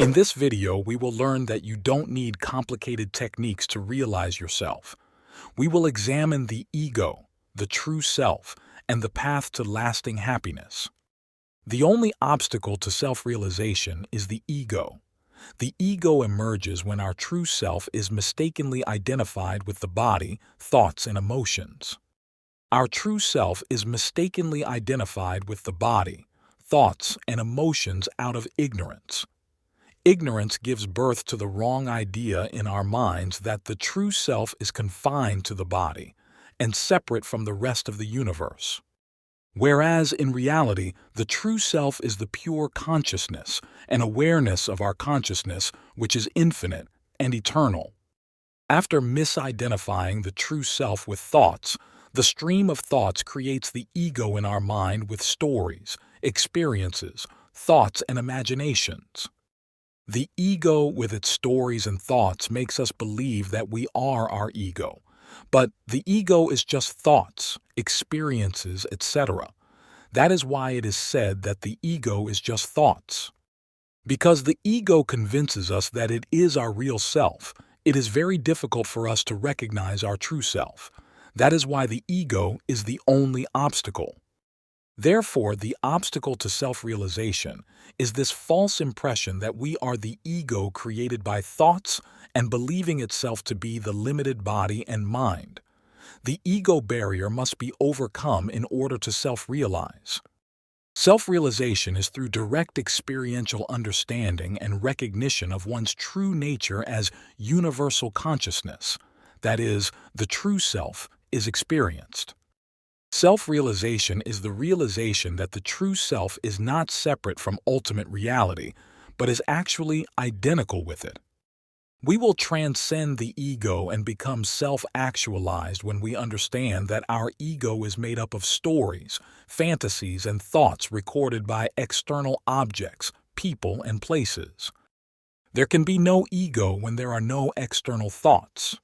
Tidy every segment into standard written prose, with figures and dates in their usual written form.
In this video, we will learn that you don't need complicated techniques to realize yourself. We will examine the ego, the true self, and the path to lasting happiness. The only obstacle to self-realization is the ego. The ego emerges when our true self is mistakenly identified with the body, thoughts, and emotions. Our true self is mistakenly identified with the body, thoughts, and emotions out of ignorance. Ignorance gives birth to the wrong idea in our minds that the true self is confined to the body and separate from the rest of the universe. Whereas, in reality, the true self is the pure consciousness and awareness of our consciousness, which is infinite and eternal. After misidentifying the true self with thoughts, the stream of thoughts creates the ego in our mind with stories, experiences, thoughts, and imaginations. The ego with its stories and thoughts makes us believe that we are our ego. But the ego is just thoughts, experiences, etc. That is why it is said that the ego is just thoughts. Because the ego convinces us that it is our real self, it is very difficult for us to recognize our true self. That is why the ego is the only obstacle. Therefore, the obstacle to self-realization is this false impression that we are the ego created by thoughts and believing itself to be the limited body and mind. The ego barrier must be overcome in order to self-realize. Self-realization is through direct experiential understanding and recognition of one's true nature as universal consciousness. That is, the true self is experienced. Self-realization is the realization that the true self is not separate from ultimate reality, but is actually identical with it. We will transcend the ego and become self-actualized when we understand that our ego is made up of stories, fantasies, and thoughts recorded by external objects, people, and places. There can be no ego when there are no external thoughts.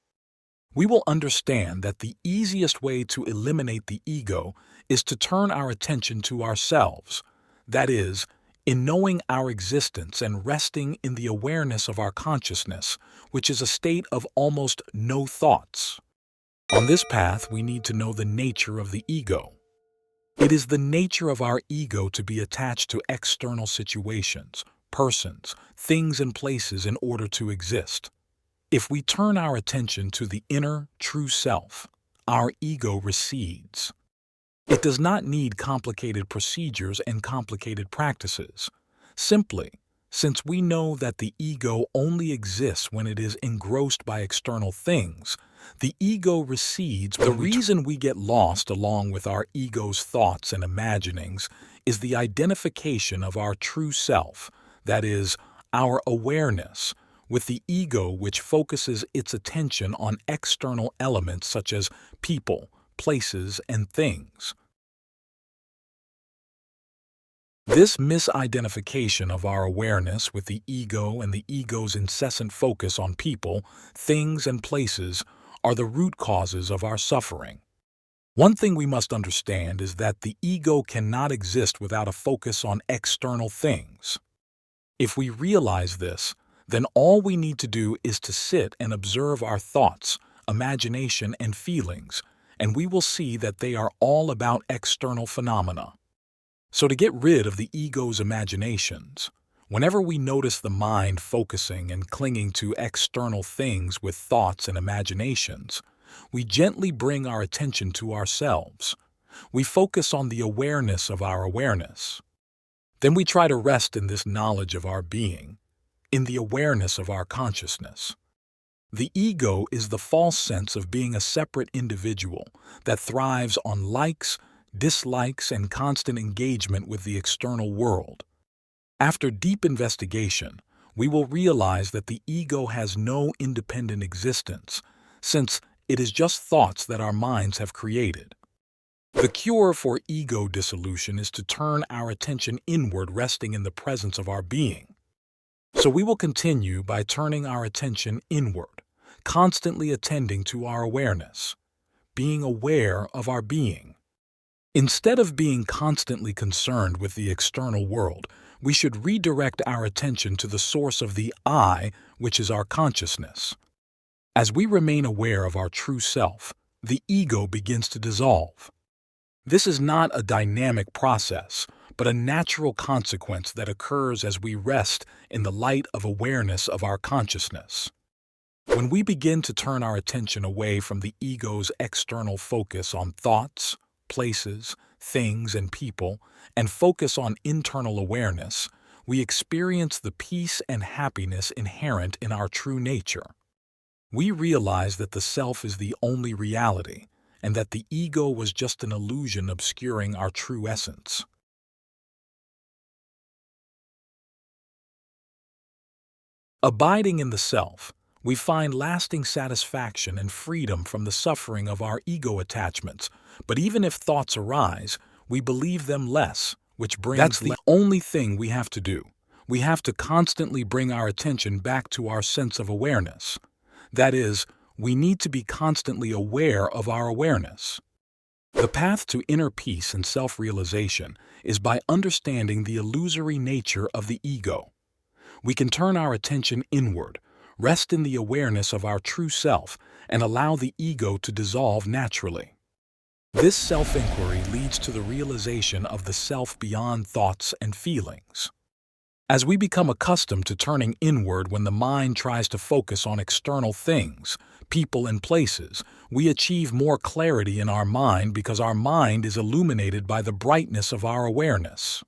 We will understand that the easiest way to eliminate the ego is to turn our attention to ourselves, that is, in knowing our existence and resting in the awareness of our consciousness, which is a state of almost no thoughts. On this path, we need to know the nature of the ego. It is the nature of our ego to be attached to external situations, persons, things, and places in order to exist. If we turn our attention to the inner, true self, our ego recedes. It does not need complicated procedures and complicated practices. Simply, since we know that the ego only exists when it is engrossed by external things, the ego recedes. The reason we get lost along with our ego's thoughts and imaginings is the identification of our true self, that is, our awareness, with the ego, which focuses its attention on external elements such as people, places, and things. This misidentification of our awareness with the ego and the ego's incessant focus on people, things, and places are the root causes of our suffering. One thing we must understand is that the ego cannot exist without a focus on external things. If we realize this, then all we need to do is to sit and observe our thoughts, imagination, and feelings, and we will see that they are all about external phenomena. So to get rid of the ego's imaginations, whenever we notice the mind focusing and clinging to external things with thoughts and imaginations, we gently bring our attention to ourselves. We focus on the awareness of our awareness. Then we try to rest in this knowledge of our being, in the awareness of our consciousness. The ego is the false sense of being a separate individual that thrives on likes, dislikes, and constant engagement with the external world. After deep investigation, we will realize that the ego has no independent existence, since it is just thoughts that our minds have created. The cure for ego dissolution is to turn our attention inward, resting in the presence of our being. So we will continue by turning our attention inward, constantly attending to our awareness, being aware of our being. Instead of being constantly concerned with the external world, we should redirect our attention to the source of the I, which is our consciousness. As we remain aware of our true self, the ego begins to dissolve. This is not a dynamic process, but a natural consequence that occurs as we rest in the light of awareness of our consciousness. When we begin to turn our attention away from the ego's external focus on thoughts, places, things, and people, and focus on internal awareness, we experience the peace and happiness inherent in our true nature. We realize that the self is the only reality, and that the ego was just an illusion obscuring our true essence. Abiding in the self, we find lasting satisfaction and freedom from the suffering of our ego attachments, but even if thoughts arise, we believe them less, which brings That's the only thing we have to do. We have to constantly bring our attention back to our sense of awareness. That is, we need to be constantly aware of our awareness. The path to inner peace and self-realization is by understanding the illusory nature of the ego. We can turn our attention inward, rest in the awareness of our true self, and allow the ego to dissolve naturally. This self-inquiry leads to the realization of the self beyond thoughts and feelings. As we become accustomed to turning inward when the mind tries to focus on external things, people, and places, we achieve more clarity in our mind because our mind is illuminated by the brightness of our awareness.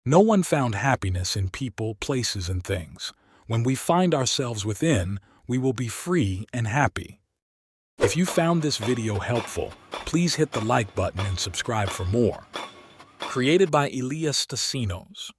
No one found happiness in people, places, and things. When we find ourselves within, we will be free and happy. If you found this video helpful, please hit the like button and subscribe for more. Created by Elias Stasinos.